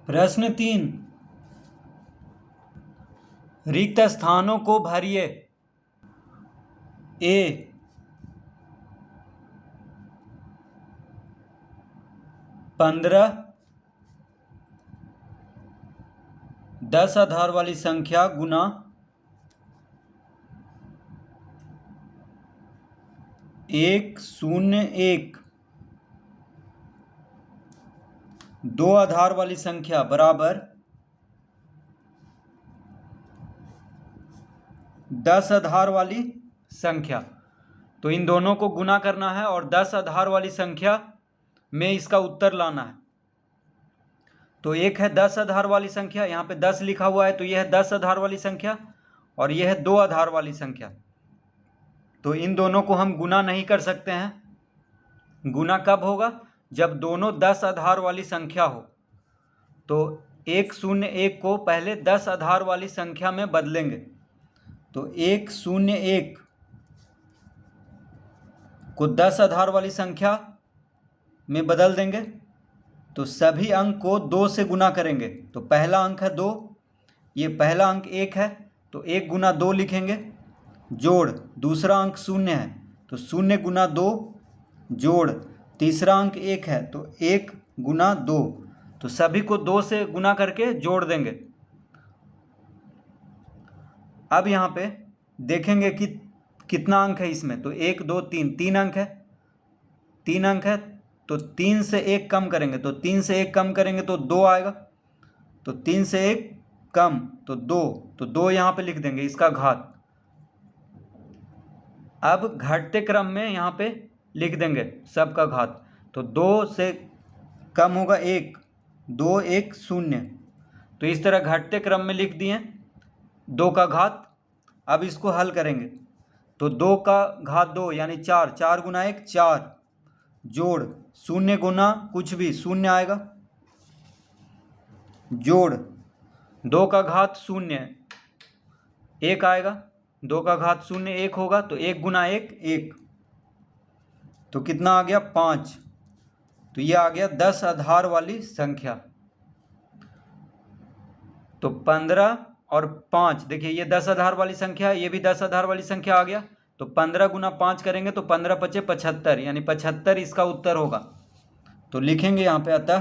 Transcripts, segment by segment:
प्रश्न 3, रिक्त स्थानों को भरिए। ए 15 10 आधार वाली संख्या गुना 101 2 आधार वाली संख्या बराबर 10 आधार वाली संख्या। तो इन दोनों को गुना करना है और 10 आधार वाली संख्या में इसका उत्तर लाना है। तो एक है 10 आधार वाली संख्या, यहाँ पे 10 लिखा हुआ है, तो यह है 10 आधार वाली संख्या और यह है 2 आधार वाली संख्या। तो इन दोनों को हम गुना नहीं कर सकते हैं। गुना कब होगा? जब दोनों 10 आधार वाली संख्या हो। तो 101 को पहले 10 आधार वाली संख्या में बदलेंगे। तो 101 को 10 आधार वाली संख्या में बदल देंगे। तो सभी अंक को 2 से गुना करेंगे। तो पहला अंक है 2, ये पहला अंक 1 है, तो 1 गुना 2 लिखेंगे, जोड़ दूसरा अंक 0 है, तो 0 गुना 2 जोड़ तीसरा अंक 1 है, तो 1 गुना 2। तो सभी को 2 से गुना करके जोड़ देंगे। अब यहाँ पे देखेंगे कि कितना अंक है इसमें। तो 1 2 3 3 अंक है, 3 अंक है, तो 3 से 1 कम करेंगे। तो 3 से 1 कम करेंगे तो 2 आएगा। तो 3 से 1 कम तो 2, तो 2 यहाँ पे लिख देंगे इसका घात। अब घटते क्रम में यहाँ पे लिख देंगे सबका घात। तो 2 से कम होगा 1, 2 1 0। तो इस तरह घटते क्रम में लिख दिए 2 का घात। अब इसको हल करेंगे। तो 2 का घात 2 यानी 4, 4 गुना 1 4, जोड़ 0 गुना कुछ भी 0 आएगा, जोड़ 2 का घात 0 1 आएगा, 2 का घात 0 1 होगा, तो 1 गुना 1 1। तो कितना आ गया? 5। तो ये आ गया 10 आधार वाली संख्या। तो 15 और 5, देखिए ये 10 आधार वाली संख्या है, ये भी 10 आधार वाली संख्या आ गया। तो 15 गुना 5 करेंगे तो 15 पचे 75, यानी 75 इसका उत्तर होगा। तो लिखेंगे यहाँ पे अतः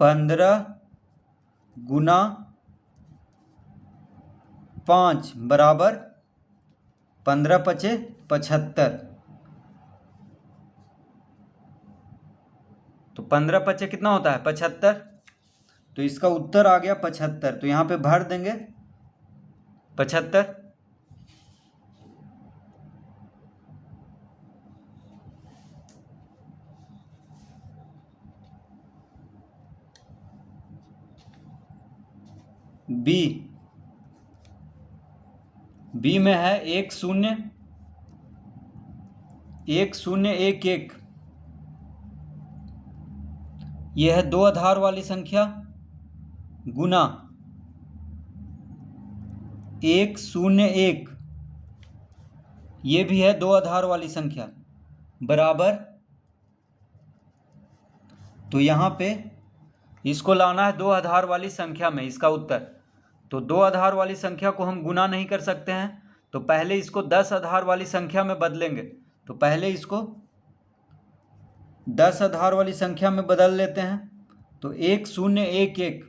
15 गुना 5 बराबर 15 पचे 75। तो 15 पचे कितना होता है? 75। तो इसका उत्तर आ गया 75। तो यहाँ पे भर देंगे 75। बी में है 1 0 1 0 1 1। यह है 2 आधार वाली संख्या गुना 1 0 1, ये भी है 2 आधार वाली संख्या बराबर। तो यहाँ पे इसको लाना है 2 आधार वाली संख्या में, इसका उत्तर। तो 2 आधार वाली संख्या को हम गुना नहीं कर सकते हैं, तो पहले इसको 10 आधार वाली संख्या में बदलेंगे। तो पहले इसको 10 आधार वाली संख्या में बदल लेते हैं। तो 1 0 1 1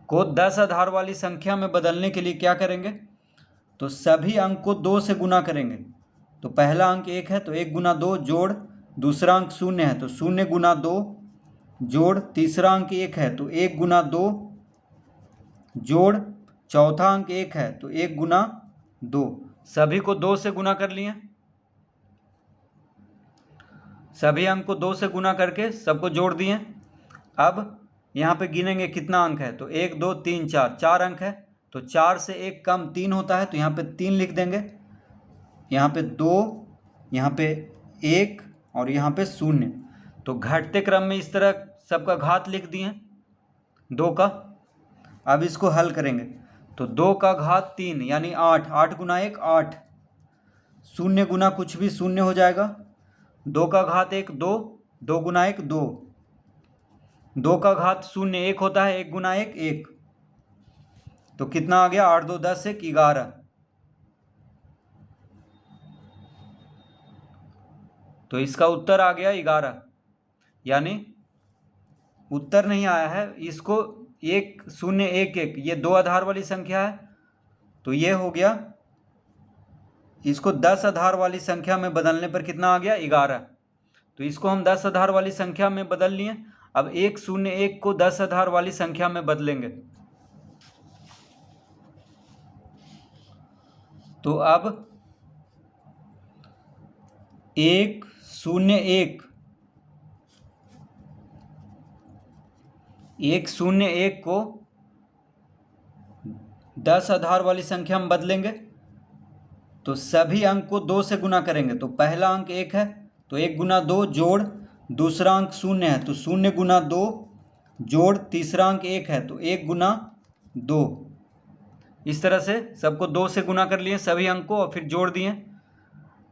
को 10 आधार वाली संख्या में बदलने के लिए क्या करेंगे? तो सभी अंक को 2 से गुना करेंगे। तो पहला अंक 1 है, तो 1 गुना 2 जोड़ दूसरा अंक 0 है, तो 0 गुना 2 जोड़ तीसरा अंक 1 है, तो 1 गुना 2 जोड़ चौथा अंक 1 है, तो 1 गुना 2। सभी को 2 से गुना कर लिए। सभी अंक को 2 से गुना करके सबको जोड़ दिए। अब यहाँ पे गिनेंगे कितना अंक है। तो 1 2 3 4, 4 अंक है, तो 4 से 1 कम 3 होता है, तो यहाँ पे 3 लिख देंगे, यहाँ पे 2, यहाँ पे 1 और यहाँ पे 0। तो घटते क्रम में इस तरह सबका घात लिख दिए 2 का। अब इसको हल करेंगे। तो 2 का घात 3 यानी 8, 8 गुना 1 8, 0 गुना कुछ भी 0 हो जाएगा, 2 का घात 1 2, 2 गुना 1 2, 2 का घात 0 1 होता है, 1 गुना 1 1, तो कितना आ गया 8 2 10 1 11। तो इसका उत्तर आ गया 11, यानी उत्तर नहीं आया है, इसको 1 0 1 1 ये 2 आधार वाली संख्या है, तो ये हो गया, इसको 10 आधार वाली संख्या में बदलने पर कितना आ गया 11। तो इसको हम 10 आधार वाली संख्या में बदल लिए। अब 1 0 1 को 10 आधार वाली संख्या में बदलेंगे, तो अब 1 0 1 1 0 1 को 10 आधार वाली संख्या में बदलेंगे, तो सभी अंक को 2 से गुना करेंगे। तो पहला अंक 1 है तो 1 गुना 2 जोड़, दूसरा अंक 0 है तो 0 गुना 2 जोड़, तीसरा अंक 1 है तो 1 गुना 2। इस तरह से सबको 2 से गुना कर लिए सभी अंक को और फिर जोड़ दिए।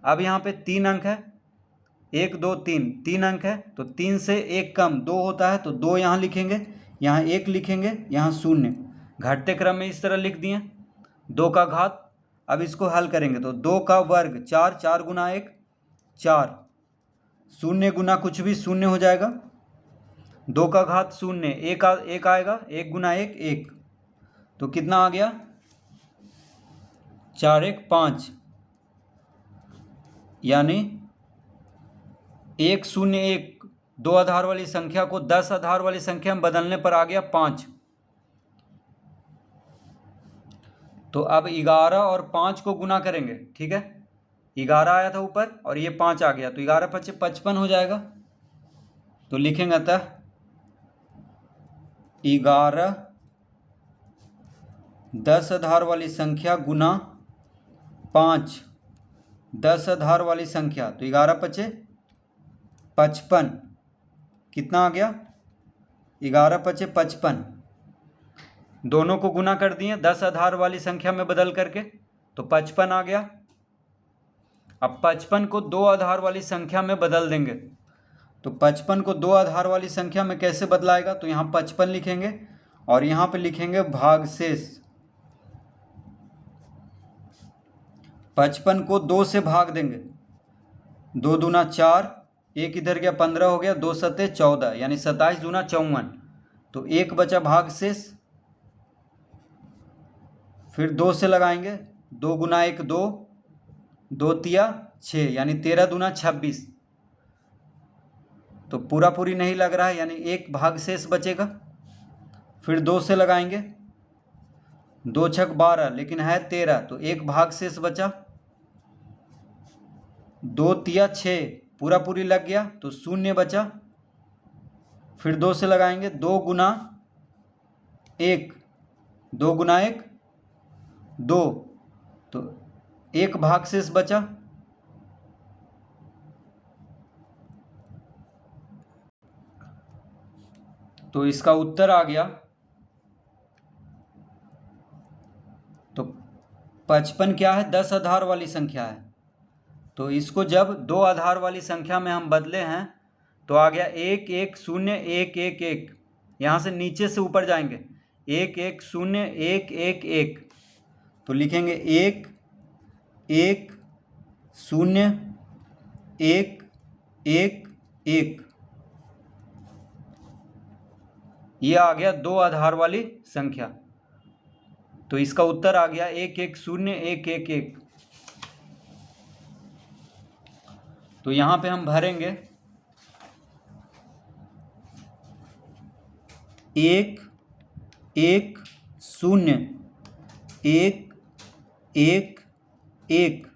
अब यहाँ पे 3 अंक है, 1 2 3, 3 अंक है तो 3 से 1 कम 2 होता है, तो 2 यहाँ लिखेंगे, यहाँ 1 लिखेंगे, यहाँ 0, घटते क्रम में इस तरह लिख दिए। 2 का घात, अब इसको हल करेंगे तो 2 का वर्ग 4, 4 गुना 1 4, 0 गुना कुछ भी 0 हो जाएगा, 2 का घात 0 1 आएगा, 1 गुना 1 1, तो कितना आ गया 4 1 5, यानी 1 0 1 2 आधार वाली संख्या को 10 आधार वाली संख्या में बदलने पर आ गया 5। तो अब 11 और 5 को गुना करेंगे, ठीक है, 11 आया था ऊपर और ये 5 आ गया, तो 11 5 55 हो जाएगा। तो लिखेंगे अतः 11 10 आधार वाली संख्या गुना 5 10 आधार वाली संख्या, तो 11 5 55, कितना आ गया 11 5 55। दोनों को गुना कर दिए 10 आधार वाली संख्या में बदल करके, तो 55 आ गया। अब 55 को 2 आधार वाली संख्या में बदल देंगे, तो 55 को 2 आधार वाली संख्या में कैसे बदलाएगा, तो यहाँ 55 लिखेंगे और यहाँ पे लिखेंगे भागशेष। 55 को 2 से भाग देंगे, 2 दूना 4, 1 इधर गया 15 हो गया, 2 सत्ते 14, यानी 27 दूना 54, तो 1 बचा भागशेष। फिर 2 से लगाएंगे, 2 गुना 1 2, 2 तिया 6, यानी 13 दूना 26, तो पूरा पूरी नहीं लग रहा है, यानी 1 भागशेष बचेगा। फिर 2 से लगाएंगे, 2 छक 12, लेकिन है 13, तो 1 भागशेष बचा। 2 तिया 6, पूरा पूरी लग गया, तो 0 बचा। फिर 2 से लगाएंगे, 2 गुना 1, 2 गुना 1 2, तो 1 भागशेष बचा। तो इसका उत्तर आ गया, तो 55 क्या है 10 आधार वाली संख्या है, तो इसको जब 2 आधार वाली संख्या में हम बदले हैं तो आ गया 1 1 0 1 1 1, यहाँ से नीचे से ऊपर जाएंगे 1 1 0 1 1 1, तो लिखेंगे 1 1 0 1 1 1, ये आ गया 2 आधार वाली संख्या। तो इसका उत्तर आ गया 1 1 0 1 1 1। तो यहाँ पे हम भरेंगे 1 1 0 1 1 1,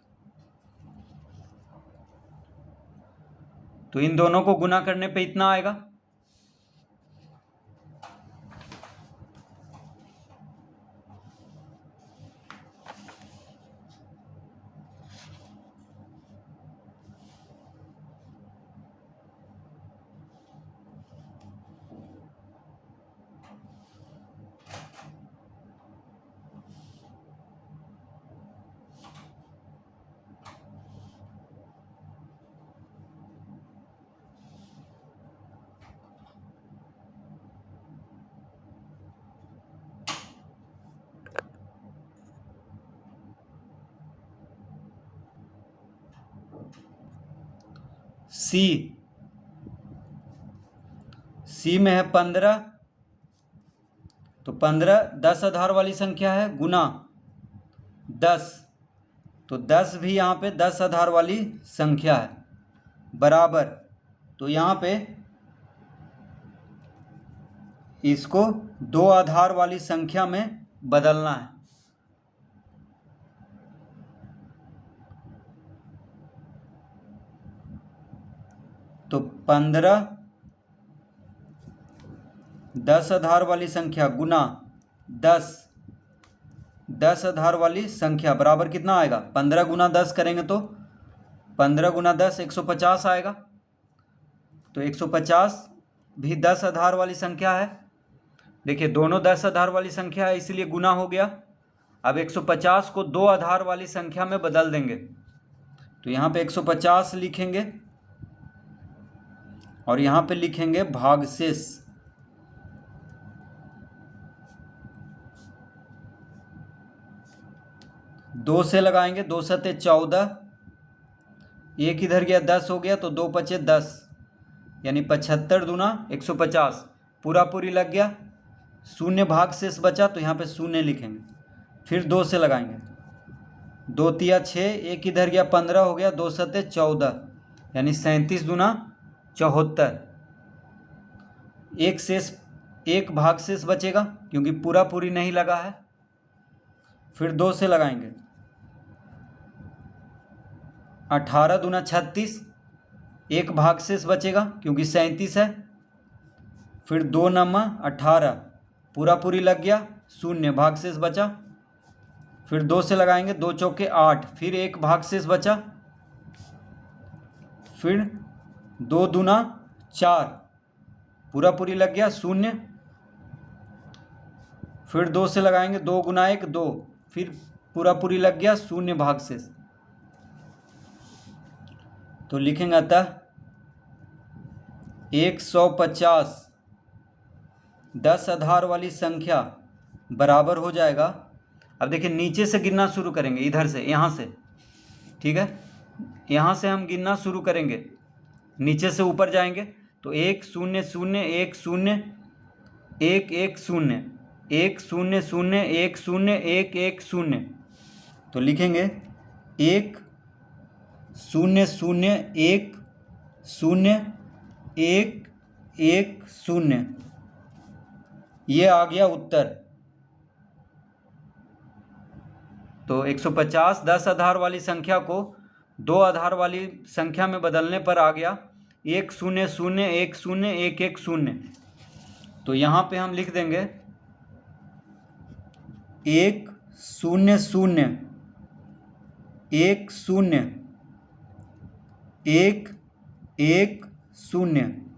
तो इन दोनों को गुना करने पे इतना आएगा। सी में है 15, तो 15 10 आधार वाली संख्या है, गुना 10, तो 10 भी यहाँ पे 10 आधार वाली संख्या है, बराबर। तो यहाँ पे इसको 2 आधार वाली संख्या में बदलना है। तो 15 10 आधार वाली संख्या गुना 10 आधार वाली संख्या बराबर कितना आएगा, 15 गुना 10 करेंगे तो 15 गुना 10 150 आएगा। तो 150 भी 10 आधार वाली संख्या है। देखिए दोनों 10 आधार वाली संख्या है, इसलिए गुना हो गया। अब 150 को 2 आधार वाली संख्या में बदल देंगे। तो यहाँ पे 150 लिखेंगे और यहाँ पे लिखेंगे भागशेष। दो से लगाएंगे, 2 सते 14, एक इधर गया 10 हो गया, तो 2 पचे 10, यानी 75 दूना 150, पूरा पूरी लग गया। शून्य भागशेष बचा, तो यहाँ पे शून्य लिखेंगे। फिर 2 से लगाएंगे, 2 तिया 6, एक इधर गया 15 हो गया, 2 सते 14, यानी 37 दूना 74। एक भागशेष बचेगा क्योंकि पूरा पूरी नहीं लगा है। फिर 2 से लगाएंगे, 18 दूना 36, एक भागशेष बचेगा क्योंकि 37 है। फिर 2 नमा 18, पूरा पूरी लग गया, शून्य भागशेष बचा। फिर 2 से लगाएंगे, 2 चौके 8, फिर एक भागशेष बचा। फिर 2 दूना 4, पूरा पूरी लग गया, शून्य। फिर 2 से लगाएंगे, 2 गुना 1 2, फिर पूरा पूरी लग गया, शून्य भागशेष। तो लिखेंगे अतः 150 10 आधार वाली संख्या बराबर हो जाएगा। अब देखिए नीचे से गिनना शुरू करेंगे, इधर से, यहाँ से, ठीक है। यहाँ से हम गिनना शुरू करेंगे, नीचे से ऊपर जाएंगे। तो 1 0 0 1 0 1 1 0 1 0 0 1 0 1 1 0। तो लिखेंगे 1 0 0 1 0 1 1 0। ये आ गया उत्तर। तो 150 10 आधार वाली संख्या को 2 आधार वाली संख्या में बदलने पर आ गया 1 0 0 1 0 1 1 0। तो यहाँ पे हम लिख देंगे 1 0 0 1 0 1 1 0।